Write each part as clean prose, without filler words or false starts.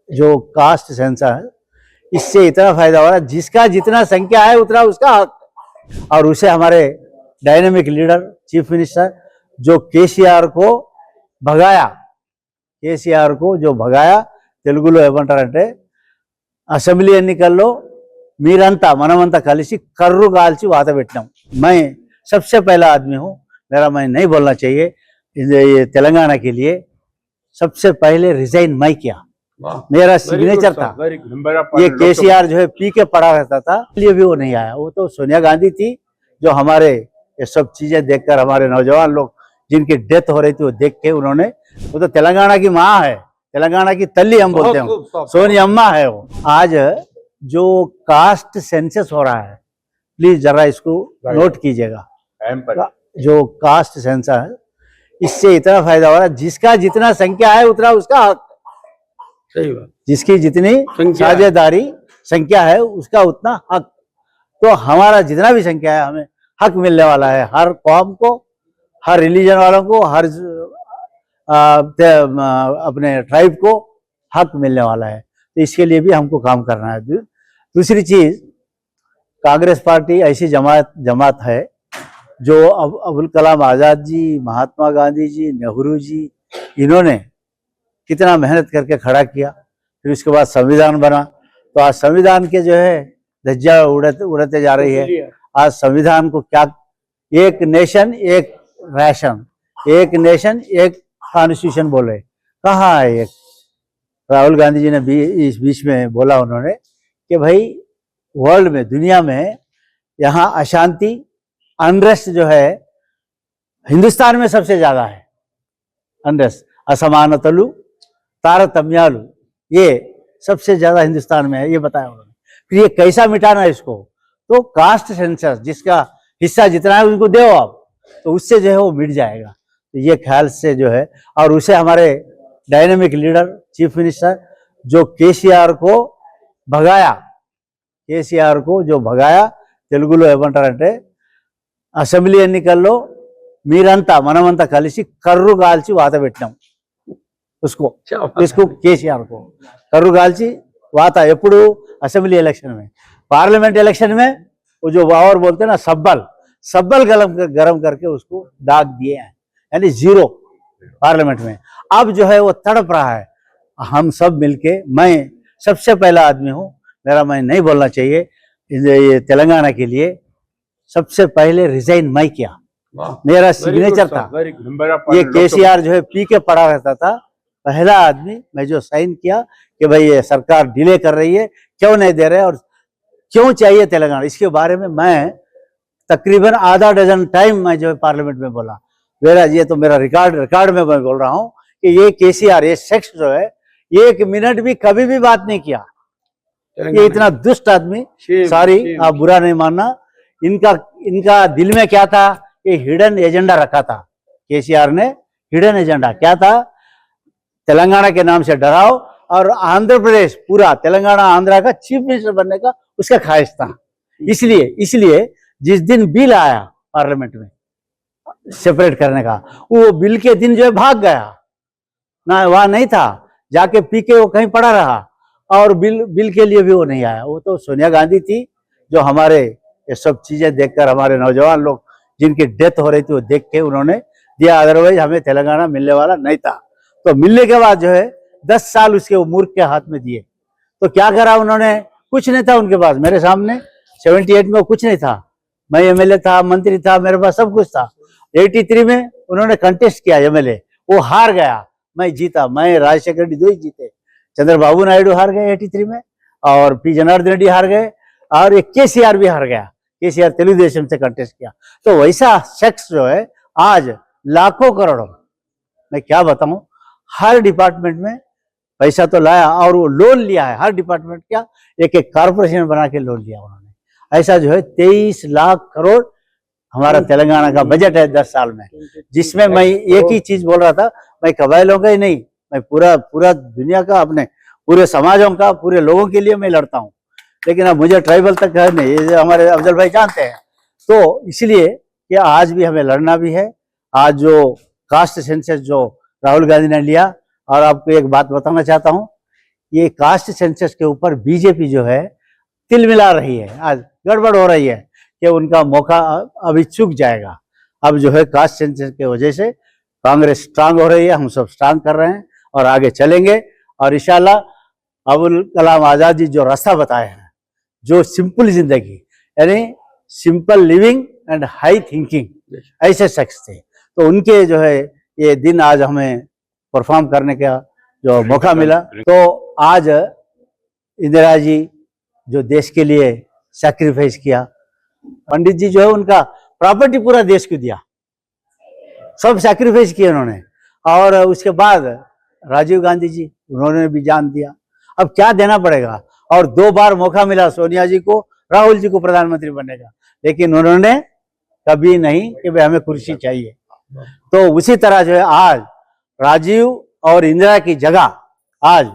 जो caste census है, इससे इतना फायदा हो रहा है, जिसका जितना संख्या है उतना उसका हक। और उसे हमारे डायनेमिक लीडर चीफ मिनिस्टर जो केसीआर को भगाया తెలుగులో ఏమంటారంటే అసెంబ్లీ ఎన్నికల్లో మీరంతా మనమంతా కలిసి కర్రు గాల్చి వాత పెట్టినాం। मैं सबसे पहला आदमी हूँ, मेरा मैं नहीं बोलना चाहिए, ये तेलंगाना के लिए सबसे पहले रिजाइन मैं किया, मेरा सिग्नेचर था। ये केसीआर जो है पी के पड़ा रहता था, इसलिए भी वो नहीं आया। वो तो सोनिया गांधी थी जो हमारे ये सब चीजें देखकर हमारे नौजवान लोग जिनकी डेथ हो रही थी वो देख के उन्होंने, वो तो तेलंगाना की माँ है, तेलंगाना की तल्ली हम बोलते हैं, सोनिया अम्मा है वो। आज जो कास्ट सेंसस हो रहा है, प्लीज जरा इसको नोट कीजिएगा। जो कास्ट सेंसस है, इससे इतना फायदा हो रहा है, जिसका जितना संख्या है उतना उसका हक। सही बात। जिसकी जितनी साझेदारी संख्या है उसका उतना हक। तो हमारा जितना भी संख्या है हमें हक मिलने वाला है, हर कौम को, हर रिलीजन वालों को, हर अपने ट्राइब को हक मिलने वाला है। तो इसके लिए भी हमको काम करना है। दूसरी चीज, कांग्रेस पार्टी ऐसी जमात है जो अबुल कलाम आजाद जी, महात्मा गांधी जी, नेहरू जी, इन्होंने कितना मेहनत करके खड़ा किया, फिर उसके बाद संविधान बना। तो आज संविधान के जो है धज्जियां उड़ते जा रही है। आज संविधान को क्या, एक नेशन एक राशन, एक नेशन एक कॉन्स्टिट्यूशन बोले, कहाँ है एक? राहुल गांधी जी ने भी इस बीच में बोला उन्होंने कि भाई वर्ल्ड में, दुनिया में यहाँ अशांति, अनरेस्ट जो है हिंदुस्तान में सबसे ज्यादा है। अनरेस्ट, असमानतलु, तारतम्यालु, ये सबसे ज्यादा हिंदुस्तान में है, ये बताया उन्होंने। फिर ये कैसा मिटाना है इसको? तो कास्ट सेंसस, जिसका हिस्सा जितना है उनको दो आप, तो उससे जो है वो मिट जाएगा। तो ये ख्याल से जो है, और उसे हमारे डायनेमिक लीडर चीफ मिनिस्टर जो केसीआर को भगाया తెలుగులో ఏమంటారంటే అసెంబ్లీ ఎన్నికల్లో మీరంతా మనమంతా కలిసి కర్రు గాల్చి వాత పెట్టినాం। इसको केसीआर को కర్రు గాల్చి వాత, ఎప్పుడు? असेंबली इलेक्शन में, पार्लियामेंट इलेक्शन में वो जो वावर बोलते हैं ना, सब्बल गरम करके उसको दाग दिए हैं, यानी जीरो पार्लियामेंट में। अब जो है वो तड़प रहा है। हम सब मिलके, मैं सबसे पहला आदमी हूँ, मेरा मैं नहीं बोलना चाहिए, ये तेलंगाना के लिए सबसे पहले रिजाइन मैं किया, मेरा सिग्नेचर था। ये केसीआर जो है पी के पड़ा रहता था, पहला आदमी मैं जो साइन किया कि भाई ये सरकार डिले कर रही है, क्यों नहीं दे रहे और क्यों चाहिए तेलंगाना, इसके बारे में मैं तकरीबन आधा डजन टाइम मैं जो है पार्लियामेंट में बोला। ये तो मेरा रिकॉर्ड में मैं बोल रहा हूँ कि ये केसीआर, ये शख्स जो है 1 मिनट भी कभी भी बात नहीं किया। ये इतना दुष्ट आदमी, सॉरी आप बुरा नहीं मानना, इनका दिल में क्या था? ये हिडन एजेंडा रखा था केसीआर ने। हिडन एजेंडा क्या था? तेलंगाना के नाम से डराओ, और आंध्र प्रदेश, पूरा तेलंगाना आंध्रा का चीफ मिनिस्टर बनने का उसका ख्वाहिश था। इसलिए जिस दिन बिल आया पार्लियामेंट में सेपरेट करने का, वो बिल के दिन जो है भाग गया ना, वहां नहीं था, जाके पी के वो कहीं पड़ा रहा, और बिल के लिए भी वो नहीं आया। वो तो सोनिया गांधी थी जो हमारे ये सब चीजें देखकर हमारे नौजवान लोग जिनकी डेथ हो रही थी वो देख के उन्होंने दिया, अदरवाइज हमें तेलंगाना मिलने वाला नहीं था। तो मिलने के बाद जो है 10 साल उसके मूर्ख के हाथ में दिए। तो क्या करा उन्होंने? कुछ नहीं था उनके पास, मेरे सामने 78 में कुछ नहीं था, मैं एमएलए था, मंत्री था, मेरे पास सब कुछ था। 83 में उन्होंने कंटेस्ट किया एमएलए, वो हार गया, मैं जीता, मैं राजशेखर रेड्डी 2 ही जीते, चंद्रबाबू नायडू हार गए 83 में, और पी जनार्दन रेड्डी हार गए, और एक केसीआर भी हार गया। केसीआर तेलुगुदेशम से कंटेस्ट किया। तो वैसा शख्स जो है आज लाखों करोड़ों, मैं क्या बताऊं, हर डिपार्टमेंट में पैसा तो लाया, और वो लोन लिया है, हर डिपार्टमेंट का एक कारपोरेशन बना के लोन लिया उन्होंने। ऐसा जो है 23 लाख करोड़ हमारा तेलंगाना का बजट है 10 साल में, जिसमें मैं एक ही चीज बोल रहा था, मैं कबायलों का ही नहीं, मैं पूरा दुनिया का, अपने पूरे समाजों का, पूरे लोगों के लिए मैं लड़ता हूँ। लेकिन अब मुझे ट्राइबल तक है नहीं, ये हमारे अफजल भाई जानते हैं। तो इसलिए कि आज भी हमें लड़ना भी है। आज जो कास्ट सेंसस जो राहुल गांधी ने लिया, और आपको एक बात बताना चाहता हूँ ये कास्ट सेंसस के ऊपर बीजेपी जो है तिल मिला रही है, आज गड़बड़ हो रही है कि उनका मौका अभी चूक जाएगा। अब जो है कास्ट सेंसस की वजह से कांग्रेस स्ट्रांग हो रही है, हम सब स्ट्रांग कर रहे हैं और आगे चलेंगे। और इंशाल्लाह अबुल कलाम आज़ाद जी जो रास्ता बताए हैं, जो सिंपल जिंदगी यानी simple living and high thinking, ऐसे शख्स थे, तो उनके जो है ये दिन आज हमें परफॉर्म करने का जो मौका मिला। तो आज इंदिरा जी जो देश के लिए सैक्रिफाइस किया, पंडित जी जो है उनका प्रॉपर्टी पूरा देश को दिया, सब सैक्रिफाइस किए उन्होंने। और उसके बाद राजीव गांधी जी, उन्होंने भी जान दिया। अब क्या देना पड़ेगा। और 2 बार मौका मिला सोनिया जी को, राहुल जी को प्रधानमंत्री बनने का, लेकिन उन्होंने कभी नहीं कि भाई हमें कुर्सी चाहिए। तो उसी तरह जो है आज राजीव और इंदिरा की जगह आज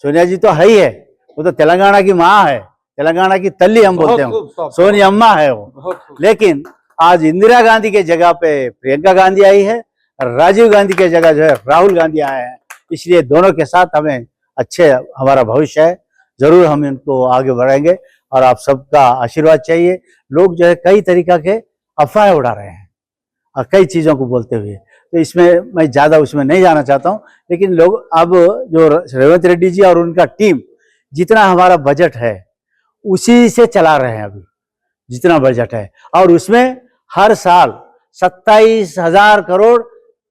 सोनिया जी तो है ही है, वो तो तेलंगाना की माँ है, तेलंगाना की तल्ली हम बोलते हैं, सोनिया अम्मा है वो। लेकिन आज इंदिरा गांधी के जगह पे प्रियंका गांधी आई है और राजीव गांधी के जगह जो है राहुल गांधी आए हैं। इसलिए दोनों के साथ हमें अच्छे हमारा भविष्य है, जरूर हम इनको आगे बढ़ाएंगे और आप सबका आशीर्वाद चाहिए। लोग जो है कई तरीका के अफवाहें उड़ा रहे हैं और कई चीज़ों को बोलते हुए, तो इसमें मैं ज़्यादा उसमें नहीं जाना चाहता हूँ। लेकिन लोग अब जो रेवंत रेड्डी जी और उनका टीम जितना हमारा बजट है उसी से चला रहे हैं अभी, जितना बजट है, और उसमें हर साल 27,000 करोड़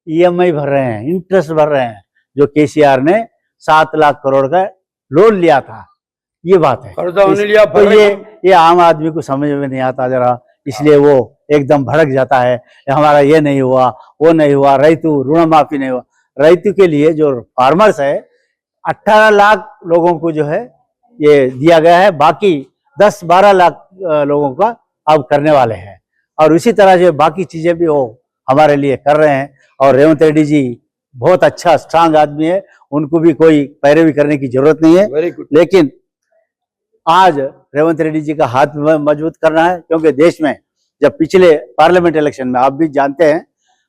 EMI भर रहे हैं, इंटरेस्ट भर रहे हैं, जो केसीआर ने 7 लाख करोड़ का लोन लिया था। ये बात है, तो ये आम आदमी को समझ में नहीं आता जरा, इसलिए वो एकदम भड़क जाता है, हमारा ये नहीं हुआ, वो नहीं हुआ, रैतु ऋण माफी नहीं हुआ। रैतु के लिए जो फार्मर्स है 18 लाख लोगों को जो है ये दिया गया है, बाकी 10-12 लाख लोगों का अब करने वाले हैं। और उसी तरह से बाकी चीजें भी वो हमारे लिए कर रहे हैं। और रेवंत रेड्डी जी बहुत अच्छा स्ट्रांग आदमी है, उनको भी कोई पैरवी करने की जरूरत नहीं है। लेकिन आज रेवंत रेड्डी जी का हाथ मजबूत करना है, क्योंकि देश में जब पिछले पार्लियामेंट इलेक्शन में, आप भी जानते हैं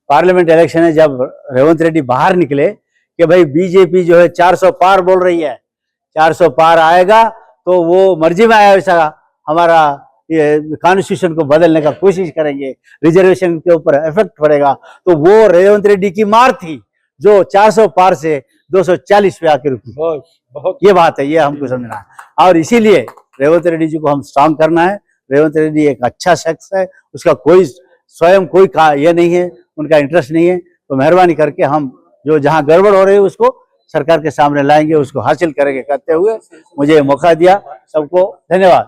पार्लियामेंट इलेक्शन में जब रेवंत रेड्डी बाहर निकले कि भाई बीजेपी जो है 400 पार बोल रही है, 400 पार आएगा तो वो मर्जी में आया वैसा हमारा ये कॉन्स्टिट्यूशन को बदलने का कोशिश करेंगे, रिजर्वेशन के ऊपर इफेक्ट पड़ेगा, तो वो रेवंत रेड्डी की मार थी जो 400 पार से 240 पे आके रुकी। ये बात है, ये हमको समझना है। और इसीलिए रेवंत रेड्डी जी को हम स्ट्रांग करना है। रेवंत रेड्डी एक अच्छा शख्स है, उसका कोई स्वयं कोई ये नहीं है, उनका इंटरेस्ट नहीं है। तो मेहरबानी करके हम जो जहां गड़बड़ हो रही है उसको सरकार के सामने लाएंगे, उसको हासिल करेंगे। करते हुए मुझे मौका दिया, सबको धन्यवाद।